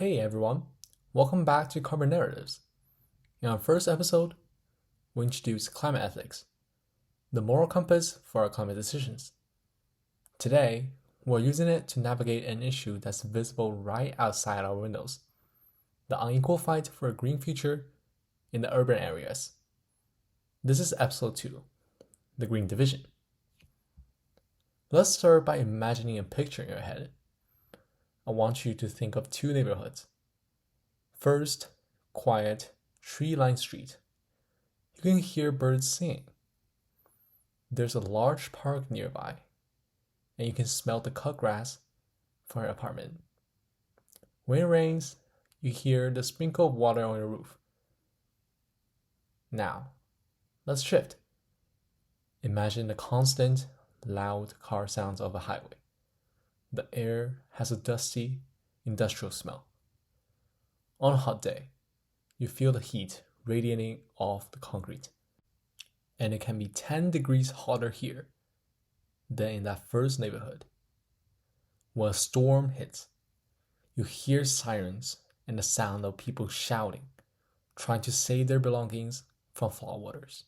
Hey everyone, welcome back to Carbon Narratives. In our first episode, we introduced climate ethics, the moral compass for our climate decisions. Today, we're using it to navigate an issue that's visible right outside our windows, the unequal fight for a green future in the urban areas. This is episode 2, the green division. Let's start by imagining a picture in your head. I want you to think of two neighborhoods. First, quiet, tree-lined street. You can hear birds singing. There's a large park nearby, and you can smell the cut grass from your apartment. When it rains, you hear the sprinkle of water on your roof. Now, let's shift. Imagine the constant, loud car sounds of a highway. The air has a dusty, industrial smell. On a hot day, you feel the heat radiating off the concrete. And it can be 10 degrees hotter here than in that first neighborhood. When a storm hits, you hear sirens and the sound of people shouting, trying to save their belongings from floodwaters.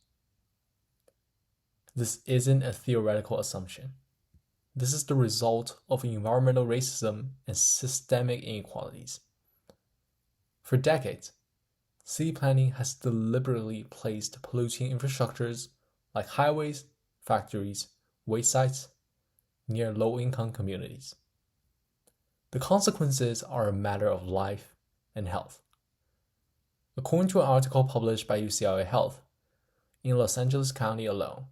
This isn't a theoretical assumption. This is the result of environmental racism and systemic inequalities. For decades, city planning has deliberately placed polluting infrastructures like highways, factories, waste sites near low-income communities. The consequences are a matter of life and health. According to an article published by UCLA Health, in Los Angeles County alone,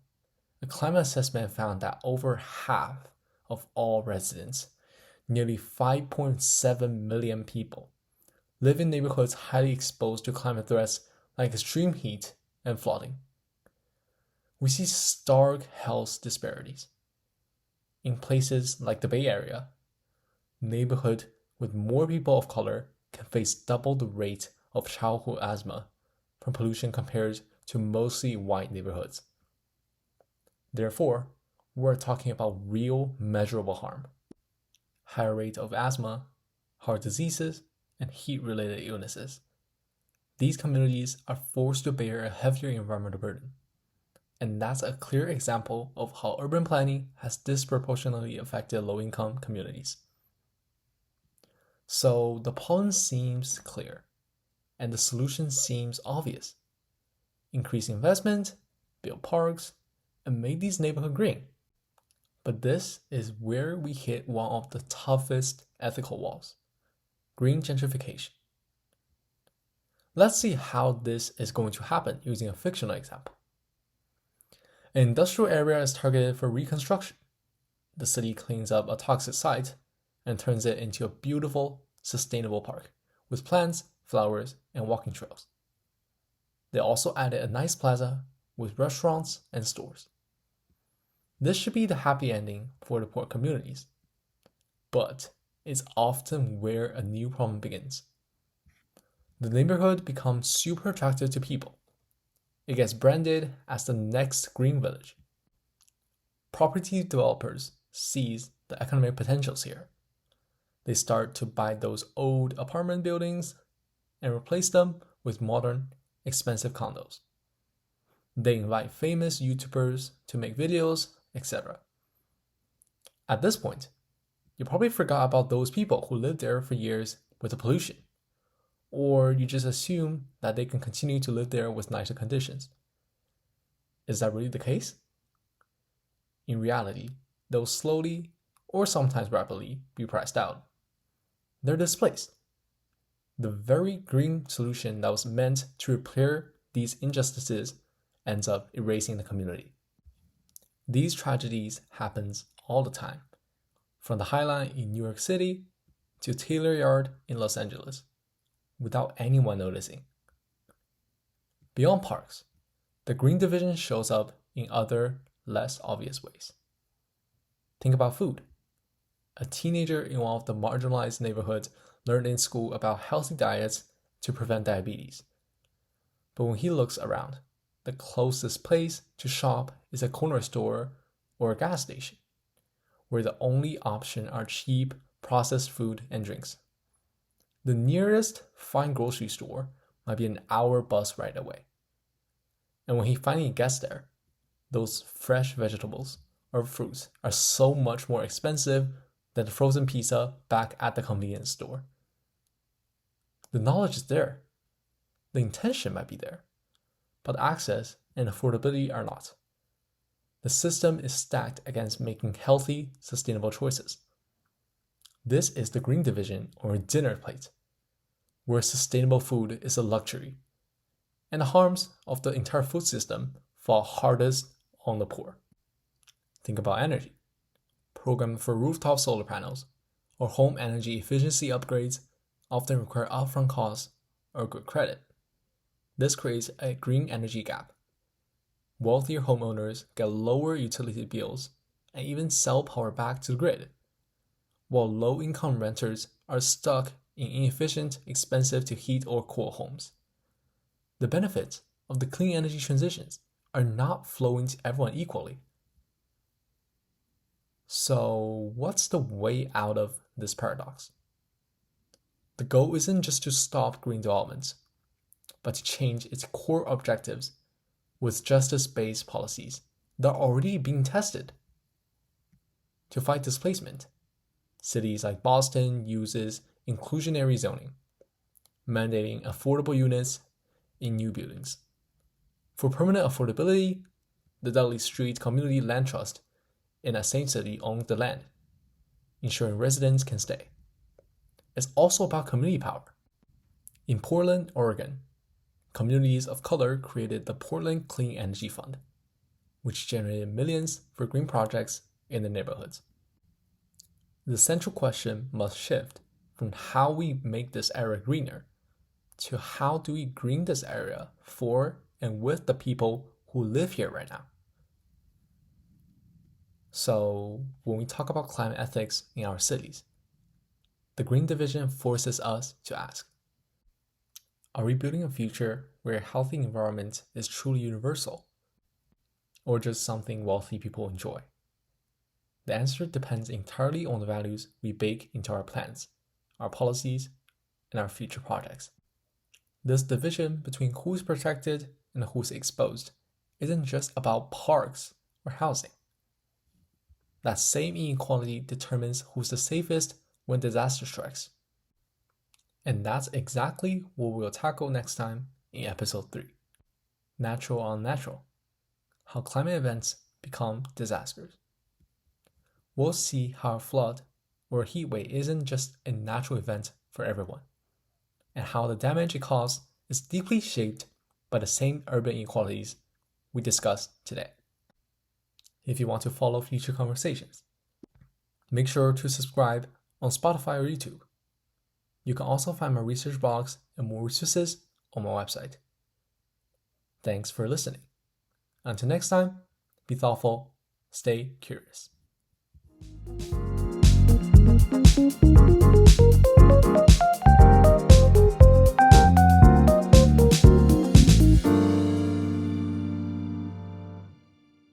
a climate assessment found that over half of all residents, nearly 5.7 million people, live in neighborhoods highly exposed to climate threats like extreme heat and flooding. We see stark health disparities. In places like the Bay Area, neighborhoods with more people of color can face double the rate of childhood asthma from pollution compared to mostly white neighborhoods. Therefore, we're talking about real measurable harm. Higher rate of asthma, heart diseases, and heat-related illnesses. These communities are forced to bear a heavier environmental burden. And that's a clear example of how urban planning has disproportionately affected low-income communities. So the problem seems clear, and the solution seems obvious. Increase investment, build parks, and make these neighborhoods green. But this is where we hit one of the toughest ethical walls: green gentrification. Let's see how this is going to happen using a fictional example. An industrial area is targeted for reconstruction. The city cleans up a toxic site and turns it into a beautiful, sustainable park with plants, flowers, and walking trails. They also added a nice plaza with restaurants and stores. This should be the happy ending for the poor communities, but it's often where a new problem begins. The neighborhood becomes super attractive to people. It gets branded as the next green village. Property developers seize the economic potentials here. They start to buy those old apartment buildings and replace them with modern, expensive condos. They invite famous YouTubers to make videos, etc. At this point, you probably forgot about those people who lived there for years with the pollution, or you just assume that they can continue to live there with nicer conditions. Is that really the case? In reality, they'll slowly, or sometimes rapidly, be priced out. They're displaced. The very green solution that was meant to repair these injustices ends up erasing the community. These tragedies happen all the time, from the High Line in New York City to Taylor Yard in Los Angeles, without anyone noticing. Beyond parks, the green division shows up in other, less obvious ways. Think about food. A teenager in one of the marginalized neighborhoods learned in school about healthy diets to prevent diabetes. But when he looks around, the closest place to shop is a corner store or a gas station, where the only option are cheap processed food and drinks. The nearest fine grocery store might be an hour bus ride away. And when he finally gets there, those fresh vegetables or fruits are so much more expensive than the frozen pizza back at the convenience store. The knowledge is there. The intention might be there, but access and affordability are not. The system is stacked against making healthy, sustainable choices. This is the green division or dinner plate, where sustainable food is a luxury, and the harms of the entire food system fall hardest on the poor. Think about energy. Programs for rooftop solar panels or home energy efficiency upgrades often require upfront costs or good credit. This creates a green energy gap. Wealthier homeowners get lower utility bills and even sell power back to the grid, while low-income renters are stuck in inefficient, expensive to heat or cool homes. The benefits of the clean energy transitions are not flowing to everyone equally. So, what's the way out of this paradox? The goal isn't just to stop green development, but to change its core objectives with justice-based policies that are already being tested. To fight displacement, cities like Boston uses inclusionary zoning, mandating affordable units in new buildings. For permanent affordability, the Dudley Street Community Land Trust in that same city owns the land, ensuring residents can stay. It's also about community power. In Portland, Oregon, communities of color created the Portland Clean Energy Fund, which generated millions for green projects in the neighborhoods. The central question must shift from how we make this area greener to how do we green this area for and with the people who live here right now. So when we talk about climate ethics in our cities, the Green Division forces us to ask, are we building a future where a healthy environment is truly universal, or just something wealthy people enjoy? The answer depends entirely on the values we bake into our plans, our policies, and our future projects. This division between who's protected and who's exposed isn't just about parks or housing. That same inequality determines who's the safest when disaster strikes. And that's exactly what we'll tackle next time in episode 3. Natural on natural. How climate events become disasters. We'll see how a flood or a heat wave isn't just a natural event for everyone, and how the damage it causes is deeply shaped by the same urban inequalities we discussed today. If you want to follow future conversations, make sure to subscribe on Spotify or YouTube. You can also find my research blogs and more resources on my website. Thanks for listening. Until next time, be thoughtful, stay curious.